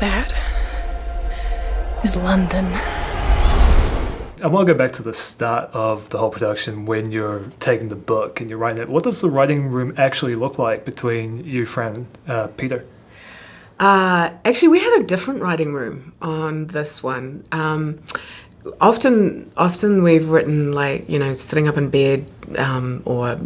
That is London. I want to go back to the start of the whole production when you're taking the book and you're writing it. What does the writing room actually look like between you, Fran, Peter? Actually, we had a different writing room on this one. Often we've written sitting up in bed or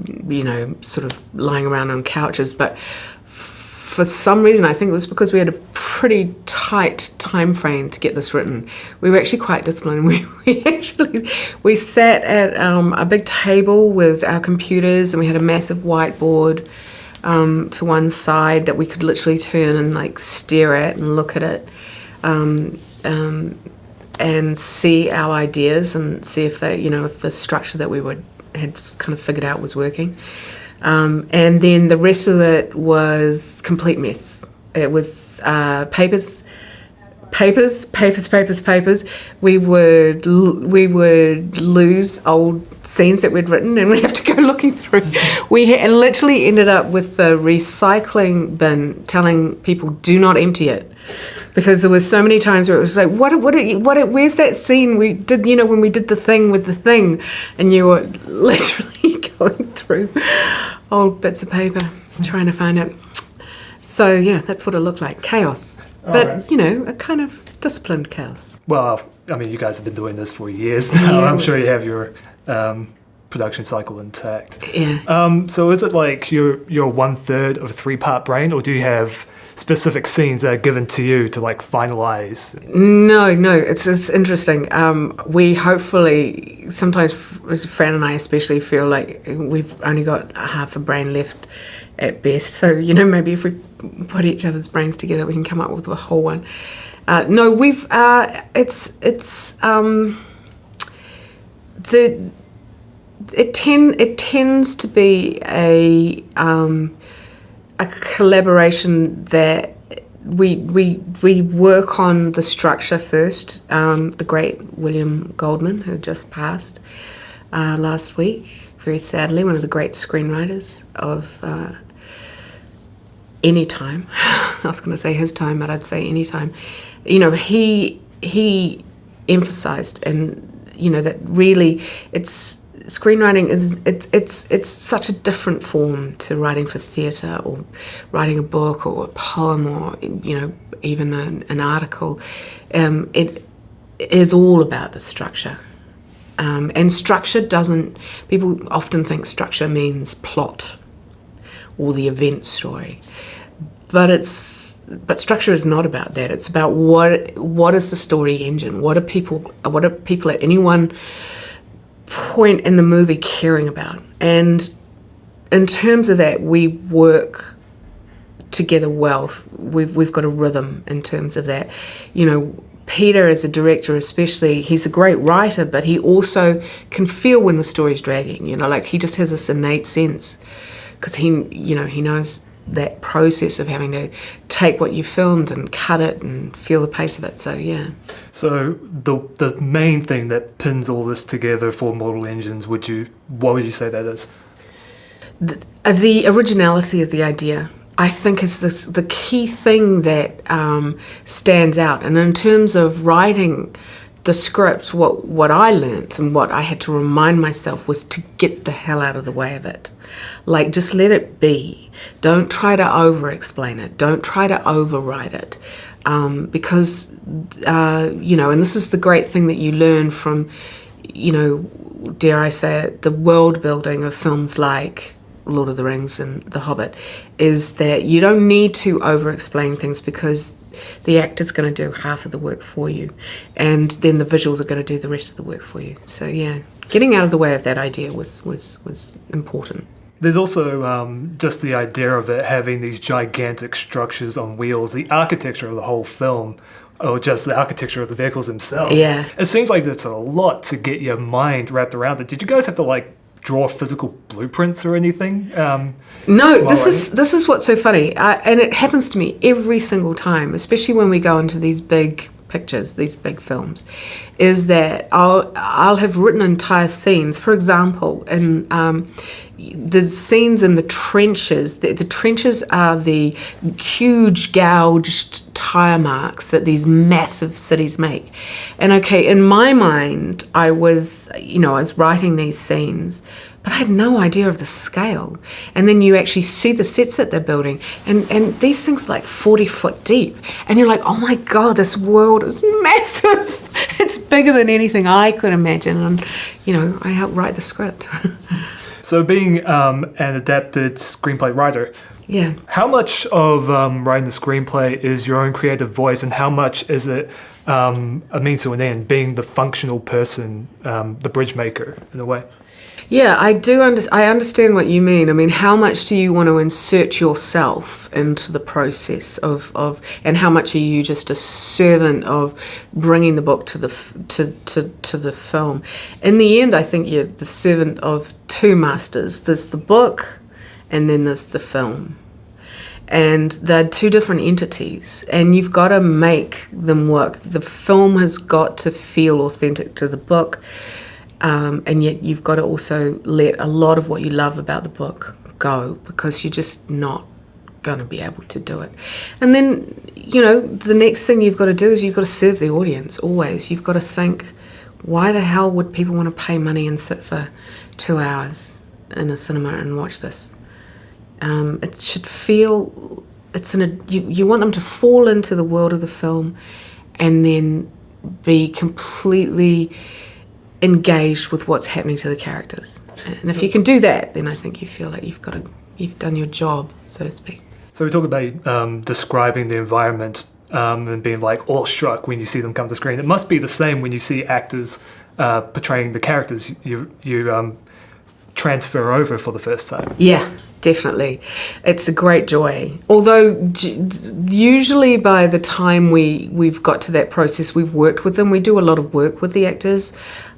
sort of lying around on couches, but for some reason, I think it was because we had a pretty tight time frame to get this written. We were actually quite disciplined. We sat at a big table with our computers, and we had a massive whiteboard to one side that we could literally turn and stare at and look at it, and see our ideas and see if they, if the structure that we had kind of figured out was working. And then the rest of it was complete mess. It was papers. We would lose old scenes that we'd written, and we'd have to go looking through. We literally ended up with the recycling bin telling people, do not empty it. Because there was so many times where it was like, where's that scene we did, when we did the thing with the thing, and you were literally going through old bits of paper trying to find it. So yeah, that's what it looked like. Chaos. But, a kind of disciplined chaos. Well, I mean, you guys have been doing this for years now. Yeah. I'm sure you have your production cycle intact. Yeah. So is it like you're 1/3 of a 3-part brain, or do you have specific scenes that are given to you to finalize? No, it's interesting. We hopefully, sometimes Fran and I especially feel like we've only got half a brain left at best. So, maybe if we put each other's brains together, we can come up with a whole one. No, we've, it tends to be a collaboration that we work on the structure first. The great William Goldman, who just passed last week, very sadly, one of the great screenwriters of any time. I was going to say his time, but I'd say any time. He emphasized, and that really screenwriting it's such a different form to writing for theatre or writing a book or a poem or even an article. It is all about the structure, and structure doesn't. People often think structure means plot or the event story, but structure is not about that. It's about what is the story engine? What are people at any one point in the movie caring about? And in terms of that, we work together well. We've got a rhythm in terms of that. Peter, as a director especially, he's a great writer, but he also can feel when the story's dragging. He just has this innate sense, because he knows that process of having to take what you filmed and cut it and feel the pace of it. So yeah. So the main thing that pins all this together for Mortal Engines, what would you say that is? The originality of the idea, I think, is the key thing that stands out. And in terms of writing the script, what I learned and what I had to remind myself was to get the hell out of the way of it. Just let it be. Don't try to over-explain it. Don't try to overwrite it. Because, and this is the great thing that you learn from, dare I say it, the world building of films like Lord of the Rings and The Hobbit, is that you don't need to over-explain things, because the actor's going to do half of the work for you, and then the visuals are going to do the rest of the work for you. So yeah, getting out of the way of that idea was important. There's also just the idea of it having these gigantic structures on wheels, the architecture of the whole film, or just the architecture of the vehicles themselves. Yeah. It seems like that's a lot to get your mind wrapped around it. Did you guys have to draw physical blueprints or anything? No, this is what's so funny, and it happens to me every single time, especially when we go into these big pictures, these big films, is that I'll have written entire scenes. For example, in the scenes in the trenches. The trenches are the huge gouged tire marks that these massive cities make. And okay, in my mind, I was writing these scenes, but I had no idea of the scale. And then you actually see the sets that they're building, and these things are like 40 foot deep. And you're like, oh my God, this world is massive. It's bigger than anything I could imagine. And, I helped write the script. So being an adapted screenplay writer, Yeah. how much of writing the screenplay is your own creative voice, and how much is it a means to an end, being the functional person, the bridge maker in a way? Yeah, I do. I understand what you mean. I mean, how much do you want to insert yourself into the process of and how much are you just a servant of bringing the book to the film? In the end, I think you're the servant of two masters. There's the book, and then there's the film. And they're two different entities, and you've got to make them work. The film has got to feel authentic to the book. And yet you've got to also let a lot of what you love about the book go, because you're just not going to be able to do it. And then, the next thing you've got to do is you've got to serve the audience always. You've got to think, why the hell would people want to pay money and sit for 2 hours in a cinema and watch this? It should feel, you want them to fall into the world of the film and then be completely engaged with what's happening to the characters. And if you can do that, then I think you feel like you've done your job, so to speak. So we talk about describing the environment and being like awestruck when you see them come to screen. It must be the same when you see actors portraying the characters you transfer over for the first time. Yeah, definitely. It's a great joy. Although usually by the time we've got to that process, we've worked with them. We do a lot of work with the actors.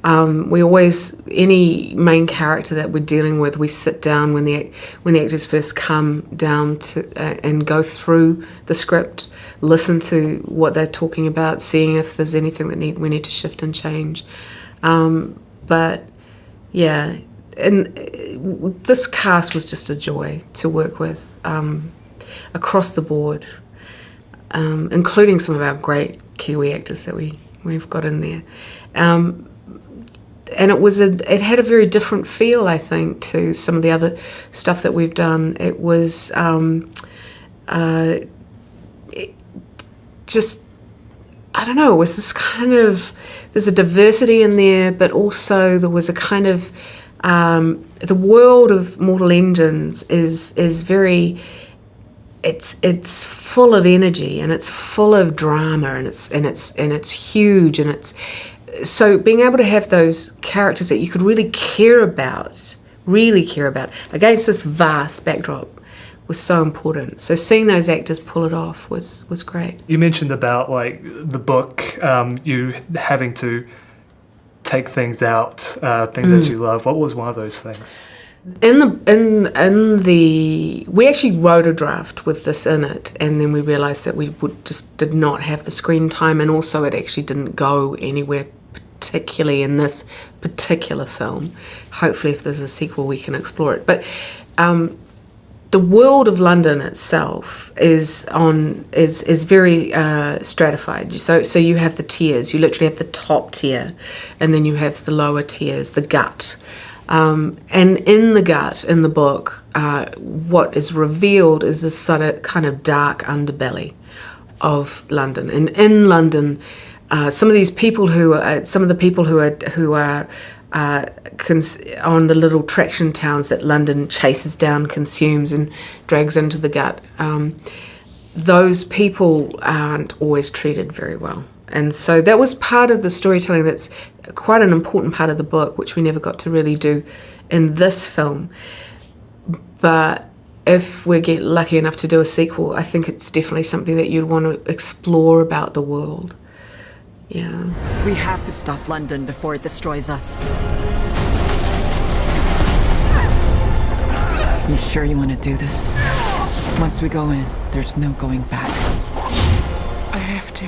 We always, any main character that we're dealing with, we sit down when the actors first come down to and go through the script, listen to what they're talking about, seeing if there's anything that we need to shift and change. But yeah, and this cast was just a joy to work with across the board, including some of our great Kiwi actors that we've got in there. And it had a very different feel, I think, to some of the other stuff that we've done. It was just, I don't know, it was this kind of, there's a diversity in there, but also there was a kind of, the world of Mortal Engines is very, it's full of energy, and it's full of drama, and it's huge, and it's, so being able to have those characters that you could really care about against this vast backdrop was so important. So seeing those actors pull it off was great. You mentioned about like the book, you having to take things out, things that you love. What was one of those things? We actually wrote a draft with this in it, and then we realised that we did not have the screen time, and also it actually didn't go anywhere particularly in this particular film. Hopefully if there's a sequel we can explore it. But the world of London itself is very stratified. So you have the tiers. You literally have the top tier, and then you have the lower tiers, the gut. And in the gut, in the book, what is revealed is this sort of kind of dark underbelly of London. And in London, some of the people who are on the little traction towns that London chases down, consumes, and drags into the gut, those people aren't always treated very well. And so that was part of the storytelling that's quite an important part of the book, which we never got to really do in this film. But if we get lucky enough to do a sequel, I think it's definitely something that you'd want to explore about the world. Yeah. We have to stop London before it destroys us. You sure you want to do this? Once we go in, there's no going back. I have to.